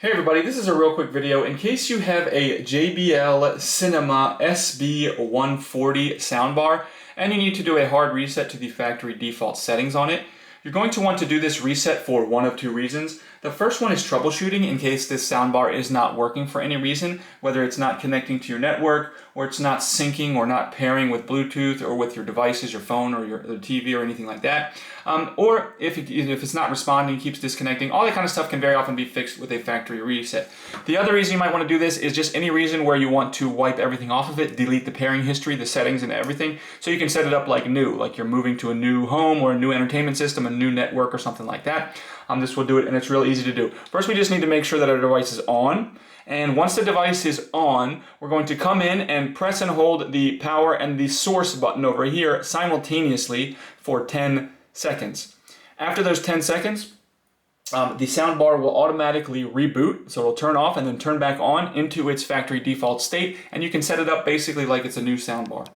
Hey everybody, this is a real quick video. In case you have a JBL Cinema SB140 soundbar and you need to do a hard reset to the factory default settings on it, you're going to want to do this reset for one of two reasons. The first one is troubleshooting in case this soundbar is not working for any reason, whether it's not connecting to your network or it's not syncing or not pairing with Bluetooth or with your devices, your phone or your TV or anything like that. Or if it's not responding, keeps disconnecting, all that kind of stuff can very often be fixed with a factory reset. The other reason you might want to do this is just any reason where you want to wipe everything off of it, delete the pairing history, the settings and everything, so you can set it up like new, like you're moving to a new home or a new entertainment system, a new network or something like that. This will do it, and it's really easy to do. First, we just need to make sure that our device is on. And once the device is on, we're going to come in and press and hold the power and the source button over here simultaneously for 10 seconds. After those 10 seconds, the soundbar will automatically reboot, so it'll turn off and then turn back on into its factory default state, and you can set it up basically like it's a new soundbar.